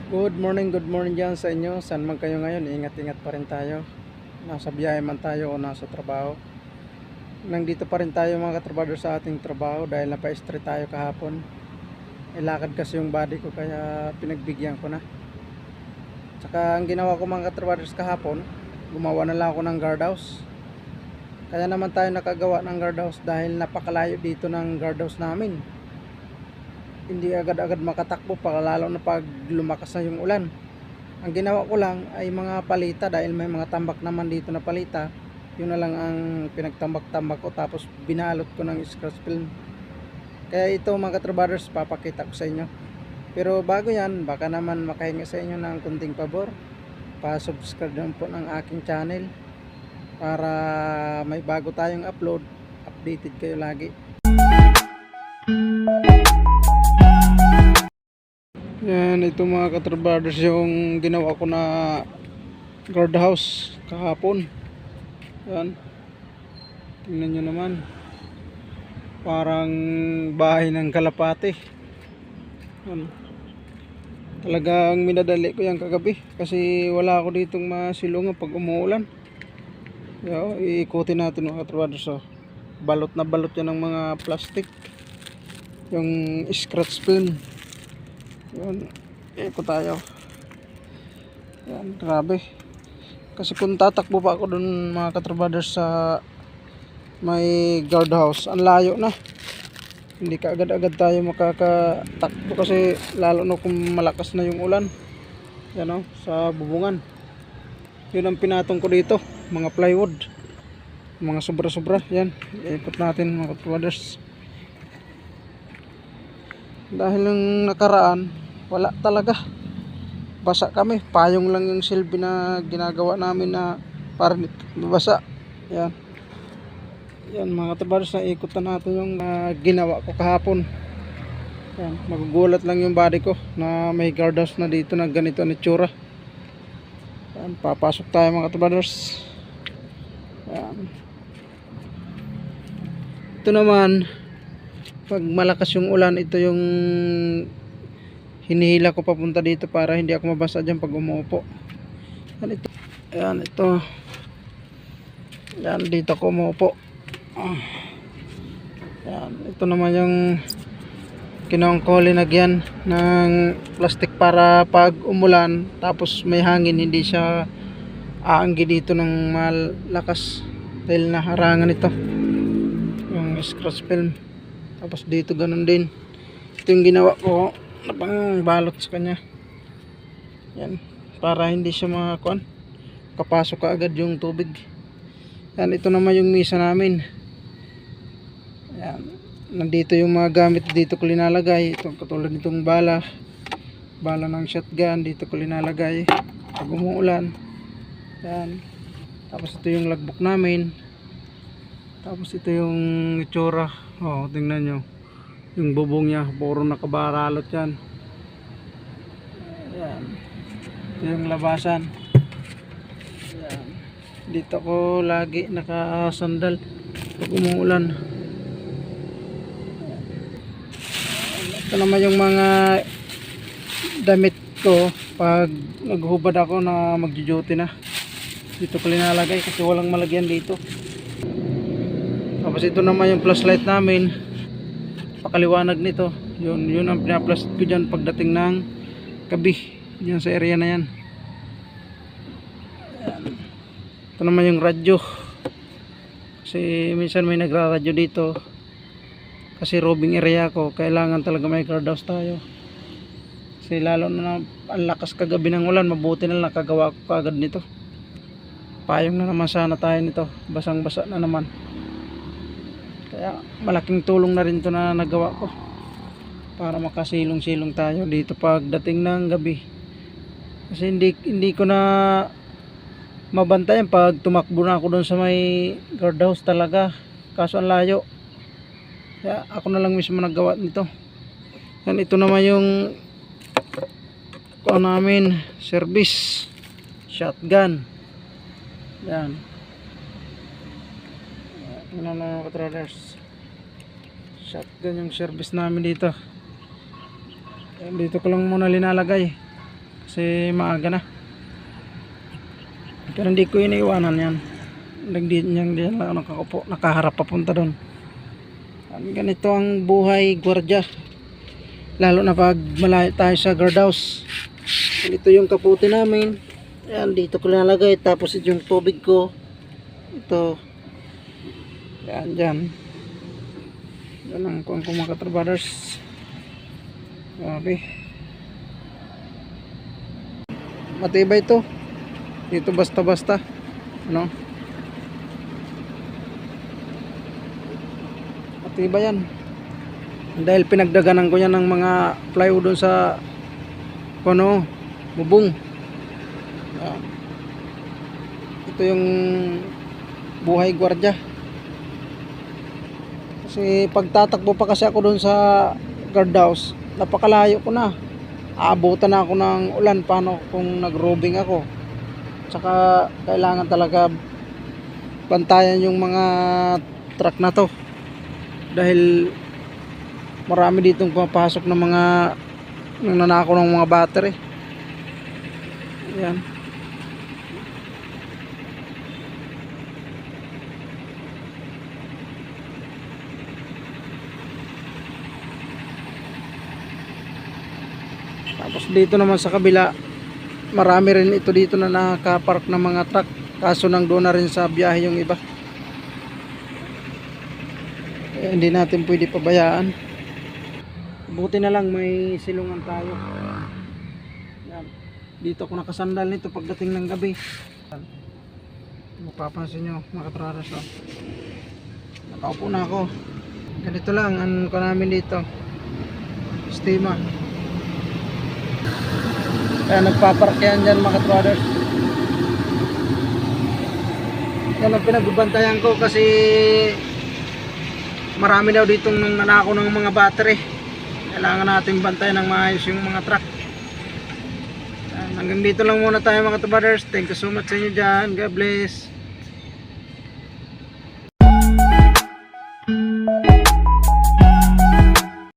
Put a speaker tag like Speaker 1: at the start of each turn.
Speaker 1: Good morning dyan sa inyo. Saan man kayo ngayon, ingat-ingat pa rin tayo. Nasa biyahe man tayo o nasa trabaho. Nandito pa rin tayo mga katrabador sa ating trabaho dahil napa-stress tayo kahapon. Ilakad kasi yung body ko kaya pinagbigyan ko na. Tsaka ang ginawa ko mga katrabador kahapon, gumawa na lang ako ng guardhouse. Kaya naman tayo nakagawa ng guardhouse dahil napakalayo dito ng guardhouse namin. Hindi agad-agad makatakbo pa, lalo na pag lumakas na yung ulan. Ang ginawa ko lang ay mga palita dahil may mga tambak naman dito na palita. Yun na lang ang pinagtambak-tambak ko, tapos binalot ko ng scratch film. Kaya ito mga katrabadors, papakita ko sa inyo. Pero bago yan, baka naman makahinga sa inyo ng kunting pabor. Pa-subscribe naman po ng aking channel para may bago tayong upload, updated kayo lagi. Yan, ito mga katrabadors yung ginawa ko na guardhouse kahapon. Yan, tingnan nyo naman, parang bahay ng kalapate. Yan, talagang minadali ko yan kagabi kasi wala ako ditong masilungan pag umuulan. Yan, iikutin natin mga katrabadors. So, balot na balot yan ng mga plastic, yung scratch film. Yan, ikot tayo. Yan, grabe. Kasi kung tatakbo pa ako dun mga katrabadors sa may guardhouse, ang layo na. Hindi ka agad-agad tayo makakatakbo kasi lalo na kung malakas na yung ulan. Yan o, sa bubungan. Yun ang pinatong ko dito, mga plywood, mga sobra-sobra. Yan, ikot natin mga katrabadors. Dahil yung nakaraan, wala talaga, basa kami, payong lang yung silbi na ginagawa namin na para mabasa. Yan, yan mga katrabadors, na ikutan natin yung ginawa ko kahapon. Yan, magugulat lang yung body ko na may guardhouse na dito na ganito ang itsura. Yan, papasok tayo mga katrabadors. Yan, ito naman pag malakas yung ulan, ito yung hinihila ko papunta dito para hindi ako mabasa dyan pag umuupo. Yan ito. Yan ito. Yan, dito ako umuupo. Yan, ito naman yung kinawang ko linagyan ng plastic para pag umulan tapos may hangin, hindi siya aanggi dito ng malakas dahil naharangan ito yung scratch film. Tapos dito ganun din. Ito yung ginawa ko na pang balot sa kanya. Yan, para hindi siya makakuan, kapasok ka agad yung tubig. Yan, ito naman yung misa namin. Yan, nandito yung mga gamit, dito ko linalagay. Ito katulad nitong bala ng shotgun, dito ko linalagay pag umuulan. Yan, tapos ito yung logbook namin. Tapos ito yung itsura. Oh, tingnan nyo yung bubong niya, puro nakabaralot yan. Ayan, ito yung labasan. Ayan, dito ko lagi nakasandal pag umuulan. Ito naman yung mga damit ko pag naghubad ako na magjo-duty na. Dito ko linalagay kasi walang malagyan dito. Tapos ito naman yung flashlight namin, pakaliwanag nito. Yun ang pinaplastic ko dyan pagdating ng gabi, dyan sa area na yan. Ayan. Ito naman yung radyo, kasi minsan may nagraradyo dito kasi roving area ko, kailangan talaga may guardhouse tayo kasi lalo na ang lakas kagabi ng ulan. Mabuti na lang nakagawa ko kagad nito. Payong na naman sana tayo nito, basang basa na naman. Kaya malaking tulong na rin to na nagawa ko para makasilong-silong tayo dito pagdating ng gabi. Kasi hindi ko na mabantayan pag tumakbo na ako doon sa may guardhouse talaga. Kaso ang layo. Kaya ako na lang mismo nagawa nito. Yan, ito naman yung namin, service shotgun. Yan. Ano na mga katrolers, shotgun yung service namin dito. Dito ko lang muna linalagay Kasi maaga na. Pero hindi ko iniiwanan yan. Diyan lang nakaupo, nakaharap papunta doon. Ganito ang buhay gwardiya. Lalo na pag malayo tayo sa guardhouse. Ito yung kaputi namin. Yan, dito ko lalagay. Tapos ito yung tubig ko. Ito. Yan, dyan. Yan ang kuang mga katrabaders. Grabe. Matibay ito. Dito basta-basta. Ano? Matibay yan. Dahil pinagdaganan ko yan ng mga plywood doon sa ano, bubong. Ito yung buhay gwardiya. Kasi pagtatakbo pa kasi ako doon sa guardhouse, napakalayo ko na. Aabutan na ako ng ulan paano kung nag-roving ako. Tsaka kailangan talaga bantayan yung mga truck na to. Dahil marami ditong pumapasok ng mga nananakaw ng mga battery. Ayan. Tapos dito naman sa kabila, marami rin ito dito na nakapark ng mga truck. Kaso nang doon na rin sa biyahe yung iba. Hindi natin pwede pabayaan. Buti na lang may silungan tayo. Yan. Dito ako nakasandal nito pagdating ng gabi. Mapapansin nyo mga katraras. Nakaupo na ako. Ganito lang ang ko namin dito. Stima. Kaya nagpapark yan dyan mga katraras. Yan ang pinagbabantayan ko kasi marami daw ditong nanakaw ng mga battery. Kailangan natin bantayan ng maayos yung mga truck. Hanggang dito lang muna tayo mga kabaders. Thank you so much sa inyo dyan. God bless.